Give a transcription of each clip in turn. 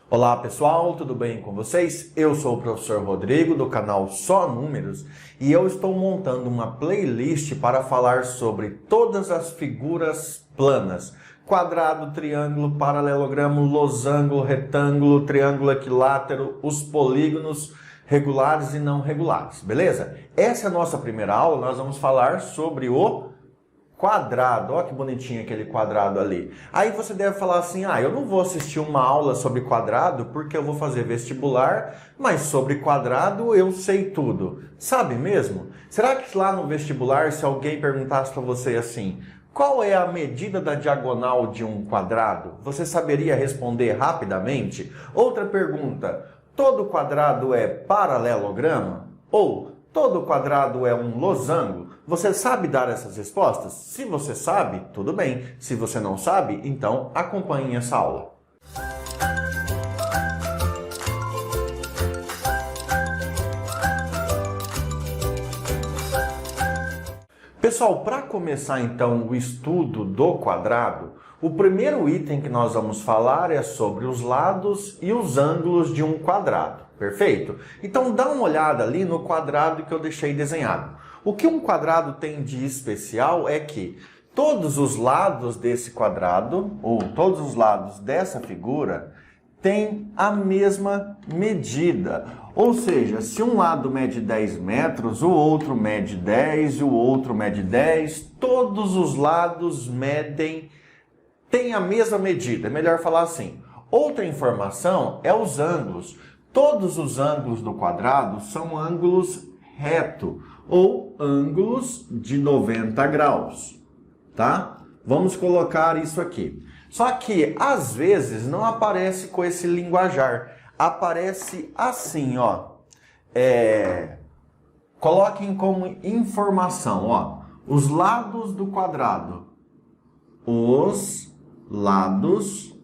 Olá pessoal, tudo bem com vocês? Eu sou o professor Rodrigo do canal Só Números e eu estou montando uma playlist para falar sobre todas as figuras planas: quadrado, triângulo, paralelogramo, losango, retângulo, triângulo equilátero, os polígonos regulares e não regulares, beleza? Essa é a nossa primeira aula, nós vamos falar sobre o quadrado. Olha que bonitinho aquele quadrado ali. Aí você deve falar assim, eu não vou assistir uma aula sobre quadrado porque eu vou fazer vestibular, mas sobre quadrado eu sei tudo. Sabe mesmo? Será que lá no vestibular, se alguém perguntasse para você assim, qual é a medida da diagonal de um quadrado? Você saberia responder rapidamente? Outra pergunta, todo quadrado é paralelogramo? Ou todo quadrado é um losango? Você sabe dar essas respostas? Se você sabe, tudo bem. Se você não sabe, então acompanhe essa aula. Pessoal, para começar então o estudo do quadrado, o primeiro item que nós vamos falar é sobre os lados e os ângulos de um quadrado, perfeito? Então dá uma olhada ali no quadrado que eu deixei desenhado. O que um quadrado tem de especial é que todos os lados desse quadrado, ou todos os lados dessa figura, têm a mesma medida. Ou seja, se um lado mede 10 metros, o outro mede 10 e o outro mede 10, todos os lados têm a mesma medida. É melhor falar assim. Outra informação é os ângulos. Todos os ângulos do quadrado são ângulos retos, ou ângulos de 90 graus, tá? Vamos colocar isso aqui. Só que, às vezes, não aparece com esse linguajar. Aparece assim, ó. Coloquem como informação, ó. Os lados do quadrado. Os lados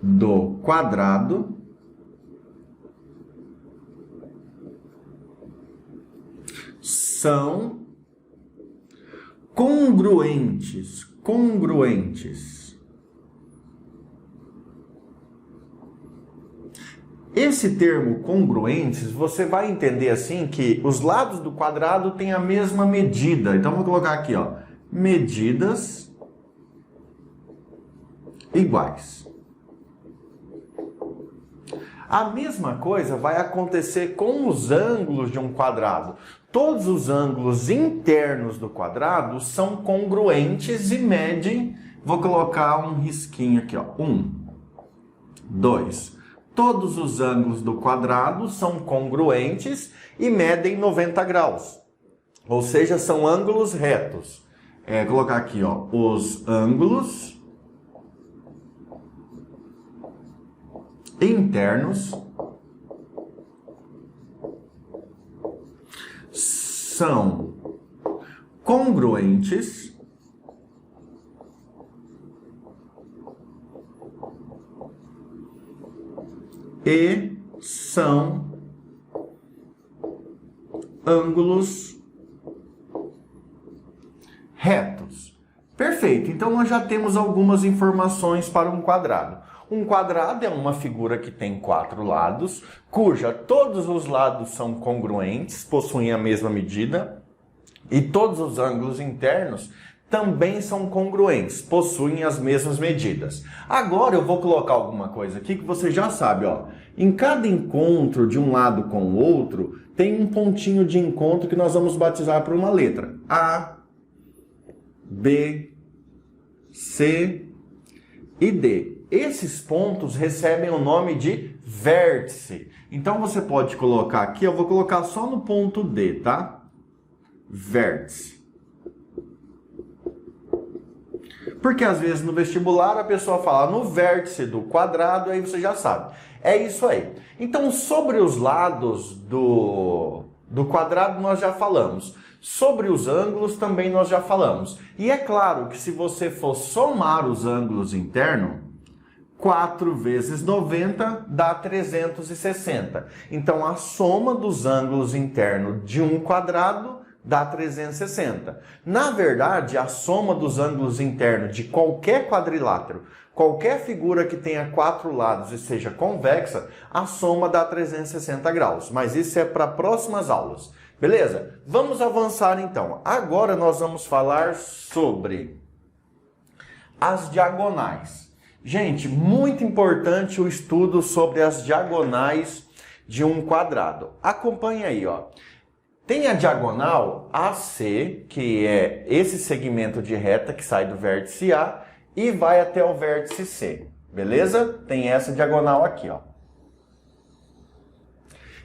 do quadrado são congruentes. Esse termo congruentes, você vai entender assim que os lados do quadrado têm a mesma medida. Então vou colocar aqui, ó, medidas iguais. A mesma coisa vai acontecer com os ângulos de um quadrado. Todos os ângulos internos do quadrado são congruentes e medem, vou colocar um risquinho aqui, ó, 1, 2. Todos os ângulos do quadrado são congruentes e medem 90 graus. Ou seja, são ângulos retos. Vou colocar aqui, ó, os ângulos internos são congruentes e são ângulos retos. Perfeito, então nós já temos algumas informações para um quadrado. Um quadrado é uma figura que tem 4 lados, cuja todos os lados são congruentes, possuem a mesma medida, e todos os ângulos internos também são congruentes, possuem as mesmas medidas. Agora eu vou colocar alguma coisa aqui que você já sabe, ó. Em cada encontro de um lado com o outro, tem um pontinho de encontro que nós vamos batizar por uma letra. A, B, C e D. Esses pontos recebem o nome de vértice. Então você pode colocar aqui, eu vou colocar só no ponto D, tá? Vértice. Porque às vezes no vestibular a pessoa fala no vértice do quadrado, aí você já sabe. É isso aí. Então sobre os lados do quadrado nós já falamos. Sobre os ângulos também nós já falamos. E é claro que se você for somar os ângulos internos, 4 vezes 90 dá 360. Então, a soma dos ângulos internos de um quadrado dá 360. Na verdade, a soma dos ângulos internos de qualquer quadrilátero qualquer figura que tenha 4 lados e seja convexa, a soma dá 360 graus. Mas isso é para próximas aulas. Beleza? Vamos avançar então. Agora nós vamos falar sobre as diagonais. Gente, muito importante o estudo sobre as diagonais de um quadrado. Acompanhe aí, ó. Tem a diagonal AC, que é esse segmento de reta que sai do vértice A e vai até o vértice C. Beleza? Tem essa diagonal aqui, ó.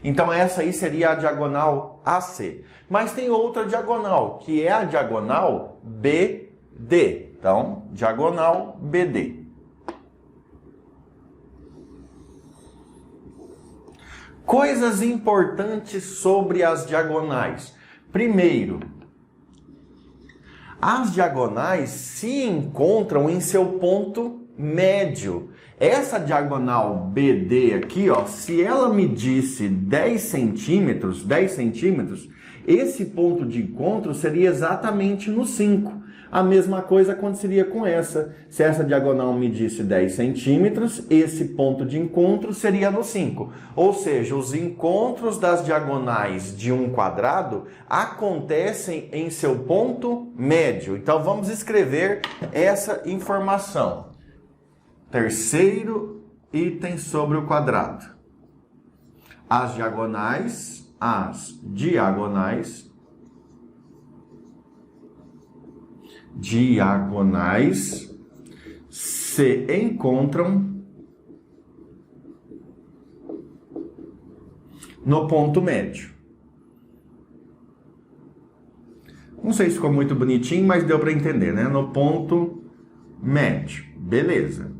Então essa aí seria a diagonal AC. Mas tem outra diagonal, que é a diagonal BD. Então, diagonal BD. Coisas importantes sobre as diagonais. Primeiro, as diagonais se encontram em seu ponto médio. Essa diagonal BD aqui, ó, se ela medisse 10 centímetros, esse ponto de encontro seria exatamente no 5. A mesma coisa aconteceria com essa. Se essa diagonal medisse 10 centímetros, esse ponto de encontro seria no 5. Ou seja, os encontros das diagonais de um quadrado acontecem em seu ponto médio. Então, vamos escrever essa informação. Terceiro item sobre o quadrado. As diagonais se encontram no ponto médio. Não sei se ficou muito bonitinho, mas deu para entender, né? No ponto médio. Beleza.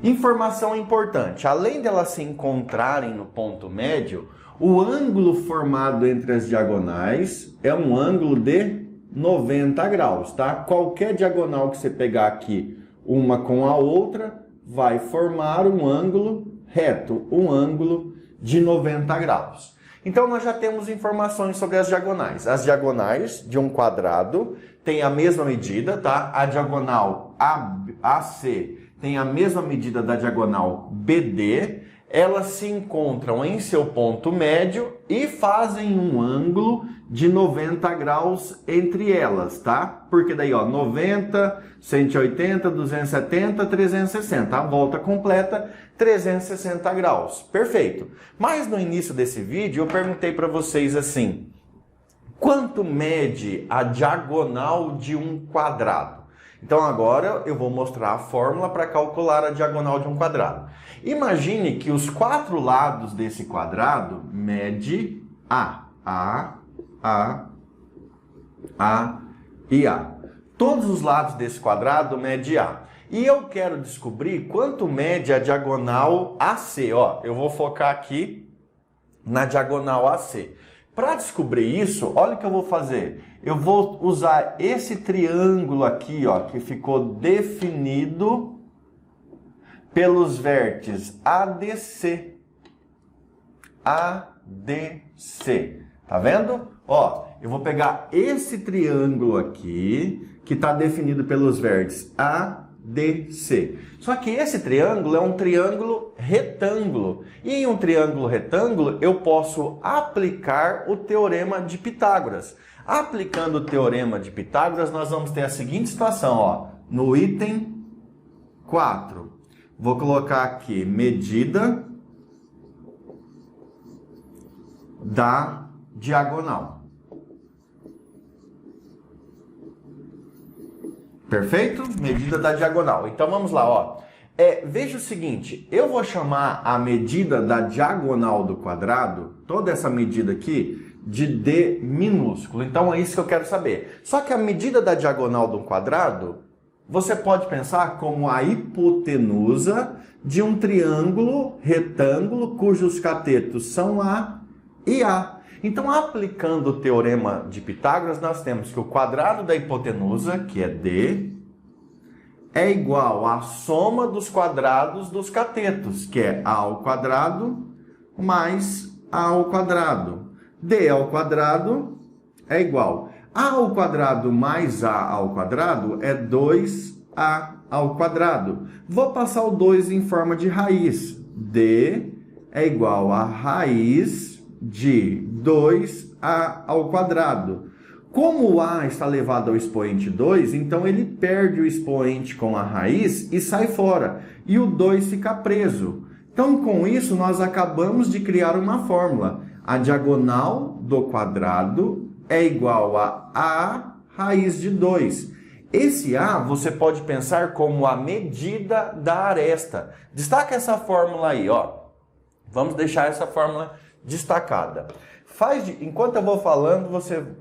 Informação importante. Além delas se encontrarem no ponto médio, o ângulo formado entre as diagonais é um ângulo de 90 graus, tá? Qualquer diagonal que você pegar aqui, uma com a outra, vai formar um ângulo reto, um ângulo de 90 graus. Então, nós já temos informações sobre as diagonais. As diagonais de um quadrado têm a mesma medida, tá? A diagonal AC tem a mesma medida da diagonal BD. Elas se encontram em seu ponto médio e fazem um ângulo de 90 graus entre elas, tá? Porque daí, ó, 90, 180, 270, 360. A volta completa, 360 graus. Perfeito. Mas no início desse vídeo eu perguntei para vocês assim: quanto mede a diagonal de um quadrado? Então agora eu vou mostrar a fórmula para calcular a diagonal de um quadrado. Imagine que os 4 lados desse quadrado mede A e A. Todos os lados desse quadrado mede A. E eu quero descobrir quanto mede a diagonal AC. Ó, eu vou focar aqui na diagonal AC. Para descobrir isso, olha o que eu vou fazer. Eu vou usar esse triângulo aqui, ó, que ficou definido pelos vértices ADC. ADC. Tá vendo? Ó, eu vou pegar esse triângulo aqui, que está definido pelos vértices ADC. Só que esse triângulo é um triângulo retângulo. E em um triângulo retângulo, eu posso aplicar o teorema de Pitágoras. Aplicando o teorema de Pitágoras, nós vamos ter a seguinte situação, ó. No item 4, vou colocar aqui medida da diagonal. Perfeito? Medida da diagonal. Então vamos lá, ó. Veja o seguinte, eu vou chamar a medida da diagonal do quadrado, toda essa medida aqui, de D minúsculo. Então é isso que eu quero saber. Só que a medida da diagonal de um quadrado, você pode pensar como a hipotenusa de um triângulo retângulo cujos catetos são A e A. Então, aplicando o teorema de Pitágoras, nós temos que o quadrado da hipotenusa, que é D, é igual à soma dos quadrados dos catetos, que é A ao quadrado mais A ao quadrado. D ao quadrado é igual. A ao quadrado mais A ao quadrado é 2A ao quadrado. Vou passar o 2 em forma de raiz. D é igual a raiz de 2A ao quadrado. Como o A está elevado ao expoente 2, então ele perde o expoente com a raiz e sai fora. E o 2 fica preso. Então, com isso, nós acabamos de criar uma fórmula. A diagonal do quadrado é igual a A raiz de 2. Esse A você pode pensar como a medida da aresta. Destaca essa fórmula aí, ó. Vamos deixar essa fórmula destacada. Enquanto eu vou falando,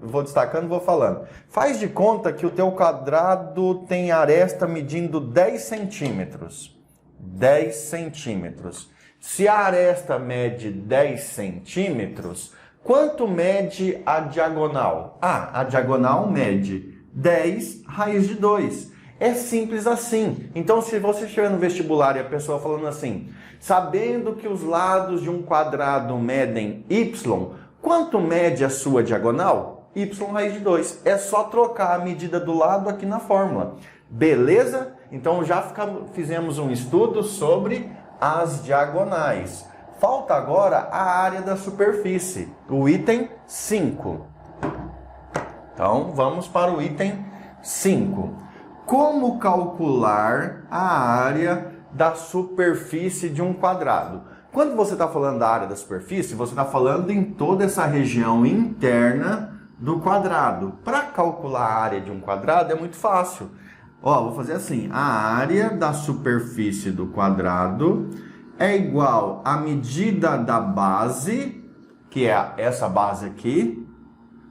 vou destacando, vou falando. Faz de conta que o teu quadrado tem aresta medindo 10 centímetros. 10 centímetros. Se a aresta mede 10 centímetros, quanto mede a diagonal? A diagonal mede 10 raiz de 2. É simples assim. Então, se você estiver no vestibular e a pessoa falando assim, sabendo que os lados de um quadrado medem y, quanto mede a sua diagonal? Y raiz de 2. É só trocar a medida do lado aqui na fórmula. Beleza? Então, já fizemos um estudo sobre as diagonais. Falta agora a área da superfície, o item 5. Então, vamos para o item 5. Como calcular a área da superfície de um quadrado? Quando você está falando da área da superfície, você está falando em toda essa região interna do quadrado. Para calcular a área de um quadrado é muito fácil. Ó, vou fazer assim, a área da superfície do quadrado é igual à medida da base, que é essa base aqui,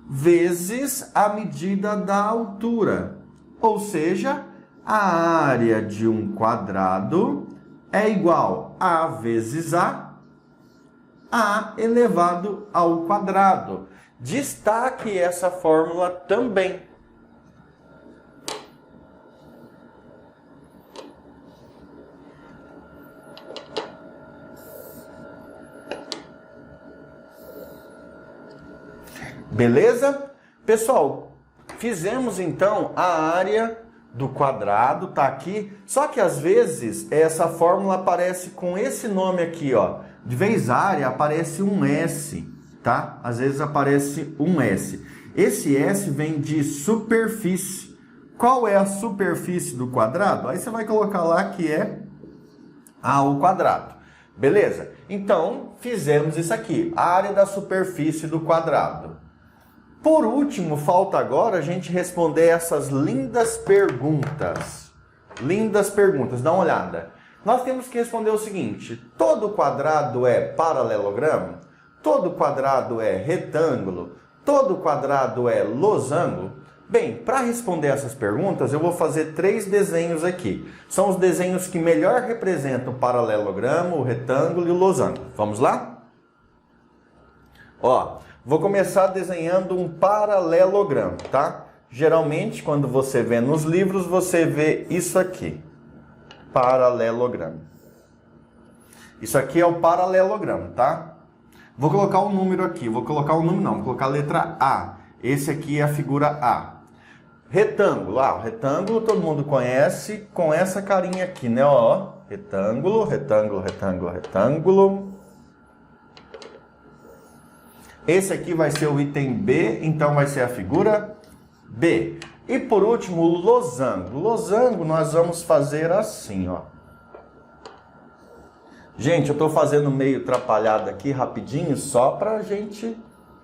vezes a medida da altura. Ou seja, a área de um quadrado é igual a vezes A elevado ao quadrado. Destaque essa fórmula também. Beleza? Pessoal, fizemos então a área do quadrado, tá aqui. Só que às vezes essa fórmula aparece com esse nome aqui, ó. De vez área aparece um S, tá? Às vezes aparece um S. Esse S vem de superfície. Qual é a superfície do quadrado? Aí você vai colocar lá que é A ao quadrado. Beleza? Então, fizemos isso aqui. A área da superfície do quadrado. Por último, falta agora a gente responder essas lindas perguntas. Lindas perguntas, dá uma olhada. Nós temos que responder o seguinte: todo quadrado é paralelogramo? Todo quadrado é retângulo? Todo quadrado é losango? Bem, para responder essas perguntas, eu vou fazer 3 desenhos aqui. São os desenhos que melhor representam o paralelogramo, o retângulo e o losango. Vamos lá? Ó, vou começar desenhando um paralelogramo, tá? Geralmente, quando você vê nos livros, você vê isso aqui. Paralelogramo. Isso aqui é o paralelogramo, tá? Vou colocar um número aqui. Vou colocar um número não, vou colocar a letra A. Esse aqui é a figura A. Retângulo. Ah, o retângulo todo mundo conhece com essa carinha aqui, né? Ó, retângulo, retângulo, retângulo, retângulo. Esse aqui vai ser o item B, então vai ser a figura B. E por último, o losango. Losango nós vamos fazer assim, ó. Gente, eu estou fazendo meio atrapalhado aqui, rapidinho, só para a gente,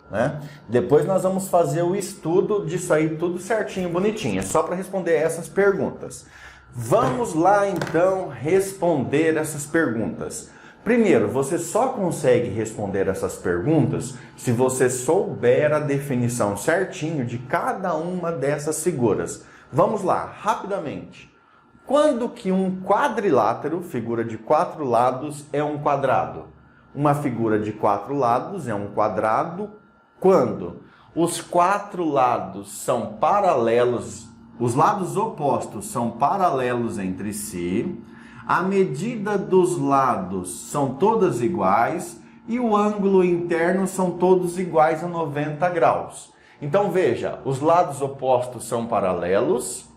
né? Depois nós vamos fazer o estudo disso aí, tudo certinho, bonitinho. É só para responder essas perguntas. Vamos lá, então, responder essas perguntas. Primeiro, você só consegue responder essas perguntas se você souber a definição certinho de cada uma dessas figuras. Vamos lá, rapidamente. Quando que um quadrilátero, figura de 4 lados, é um quadrado? Uma figura de 4 lados é um quadrado quando os 4 lados são paralelos, os lados opostos são paralelos entre si, a medida dos lados são todas iguais e o ângulo interno são todos iguais a 90 graus. Então veja, os lados opostos são paralelos,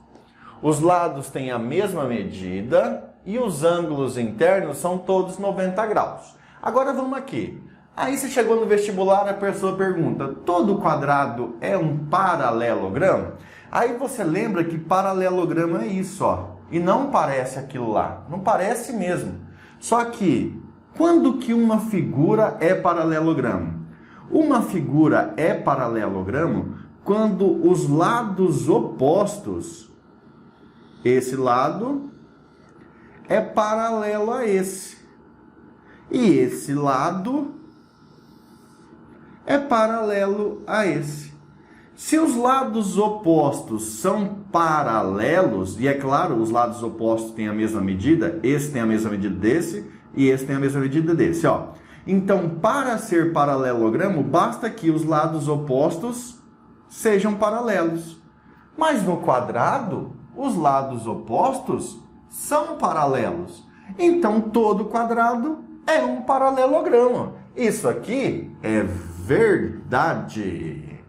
Os lados têm a mesma medida e os ângulos internos são todos 90 graus. Agora vamos aqui. Aí você chegou no vestibular, a pessoa pergunta, todo quadrado é um paralelogramo? Aí você lembra que paralelogramo é isso, ó. E não parece aquilo lá. Não parece mesmo. Só que, quando que uma figura é paralelogramo? Uma figura é paralelogramo quando os lados opostos, esse lado é paralelo a esse. E esse lado é paralelo a esse. Se os lados opostos são paralelos, e é claro, os lados opostos têm a mesma medida, esse tem a mesma medida desse, e esse tem a mesma medida desse, ó. Então, para ser paralelogramo, basta que os lados opostos sejam paralelos. Mas no quadrado, os lados opostos são paralelos. Então, todo quadrado é um paralelogramo. Isso aqui é verdade.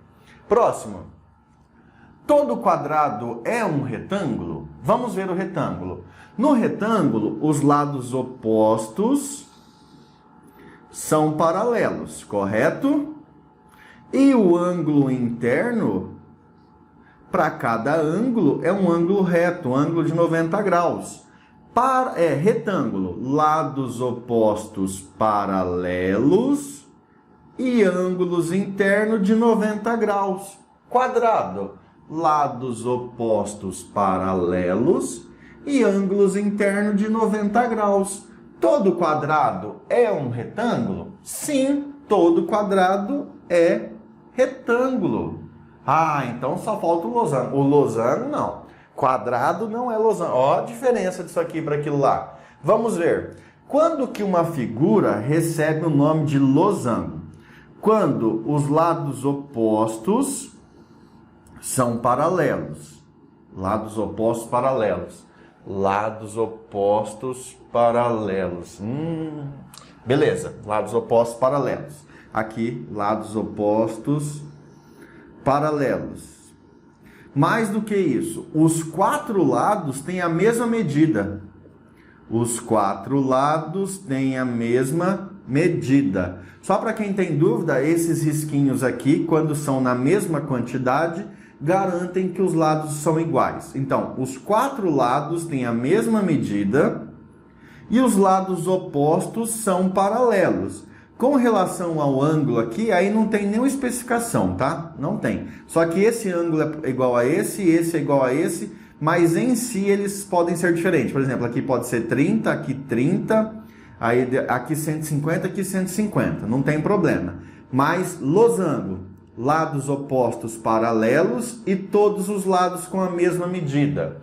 Próximo. Todo quadrado é um retângulo? Vamos ver o retângulo. No retângulo, os lados opostos são paralelos, correto? E o ângulo interno, para cada ângulo, é um ângulo reto, um ângulo de 90 graus. Retângulo, lados opostos paralelos e ângulos internos de 90 graus. Quadrado, lados opostos paralelos e ângulos internos de 90 graus. Todo quadrado é um retângulo? Sim, todo quadrado é retângulo. Ah, então só falta o losango. O losango não. Quadrado não é losango. Ó a diferença disso aqui para aquilo lá. Vamos ver. Quando que uma figura recebe o nome de losango? Quando os lados opostos são paralelos. Lados opostos paralelos. Lados opostos paralelos. Beleza, lados opostos paralelos. Aqui, lados opostos paralelos. Mais do que isso, os quatro lados têm a mesma medida. Os quatro lados têm a mesma medida. Só para quem tem dúvida, esses risquinhos aqui, quando são na mesma quantidade, garantem que os lados são iguais. Então, os quatro lados têm a mesma medida e os lados opostos são paralelos. Com relação ao ângulo aqui, aí não tem nenhuma especificação, tá? Não tem. Só que esse ângulo é igual a esse é igual a esse, mas em si eles podem ser diferentes. Por exemplo, aqui pode ser 30, aqui 30, aí aqui 150, aqui 150. Não tem problema. Mas losango, lados opostos paralelos e todos os lados com a mesma medida.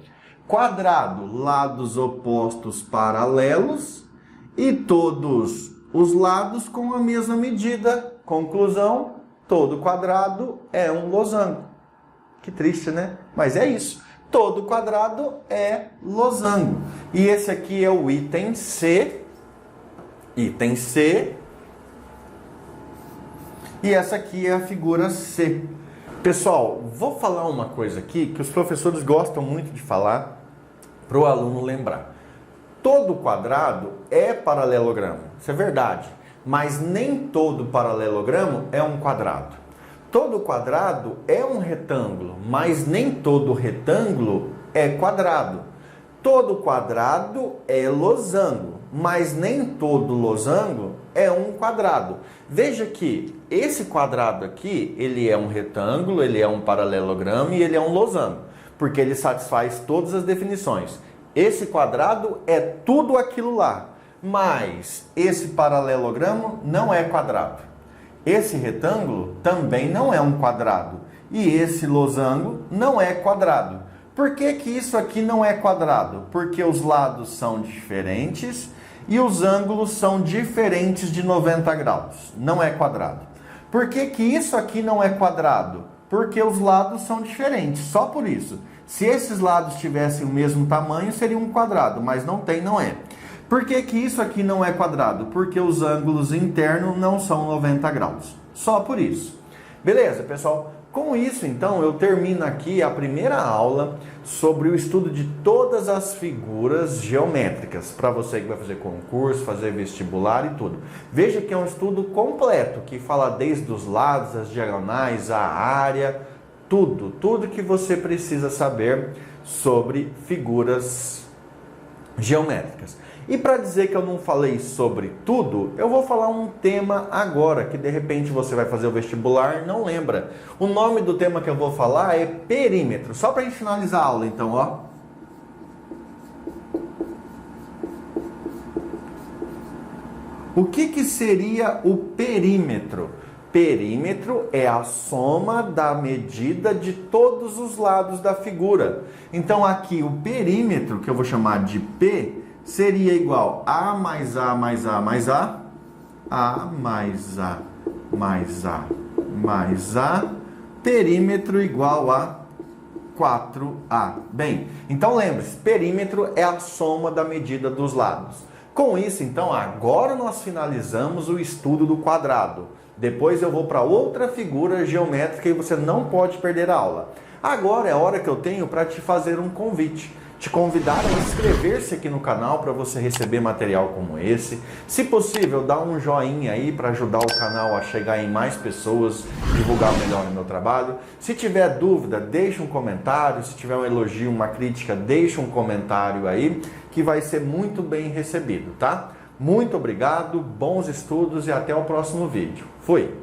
Quadrado, lados opostos paralelos e todos os lados com a mesma medida. Conclusão, todo quadrado é um losango. Que triste, né? Mas é isso. Todo quadrado é losango. E esse aqui é o item C. Item C. E essa aqui é a figura C. Pessoal, vou falar uma coisa aqui que os professores gostam muito de falar para o aluno lembrar. Todo quadrado é paralelogramo, isso é verdade, mas nem todo paralelogramo é um quadrado. Todo quadrado é um retângulo, mas nem todo retângulo é quadrado. Todo quadrado é losango, mas nem todo losango é um quadrado. Veja que esse quadrado aqui, ele é um retângulo, ele é um paralelogramo e ele é um losango, porque ele satisfaz todas as definições. Esse quadrado é tudo aquilo lá, mas esse paralelogramo não é quadrado. Esse retângulo também não é um quadrado. E esse losango não é quadrado. Por que que isso aqui não é quadrado? Porque os lados são diferentes e os ângulos são diferentes de 90 graus. Não é quadrado. Por que que isso aqui não é quadrado? Porque os lados são diferentes, só por isso. Se esses lados tivessem o mesmo tamanho, seria um quadrado, mas não tem, não é. Por que que isso aqui não é quadrado? Porque os ângulos internos não são 90 graus. Só por isso. Beleza, pessoal? Com isso, então, eu termino aqui a primeira aula sobre o estudo de todas as figuras geométricas, para você que vai fazer concurso, fazer vestibular e tudo. Veja que é um estudo completo, que fala desde os lados, as diagonais, a área, tudo que você precisa saber sobre figuras geométricas. E para dizer que eu não falei sobre tudo, eu vou falar um tema agora, que de repente você vai fazer o vestibular e não lembra. O nome do tema que eu vou falar é perímetro. Só para a gente finalizar a aula, então, ó. O que seria o perímetro? Perímetro é a soma da medida de todos os lados da figura. Então aqui o perímetro, que eu vou chamar de P, seria igual a mais A mais A mais A, A mais A mais A mais A, perímetro igual a 4A. Bem, então lembre-se, perímetro é a soma da medida dos lados. Com isso, então, agora nós finalizamos o estudo do quadrado. Depois eu vou para outra figura geométrica e você não pode perder a aula. Agora é a hora que eu tenho para te fazer um convite. Te convidar a inscrever-se aqui no canal para você receber material como esse. Se possível, dá um joinha aí para ajudar o canal a chegar em mais pessoas, divulgar melhor o meu trabalho. Se tiver dúvida, deixa um comentário. Se tiver um elogio, uma crítica, deixa um comentário aí, que vai ser muito bem recebido, tá? Muito obrigado, bons estudos e até o próximo vídeo. Fui!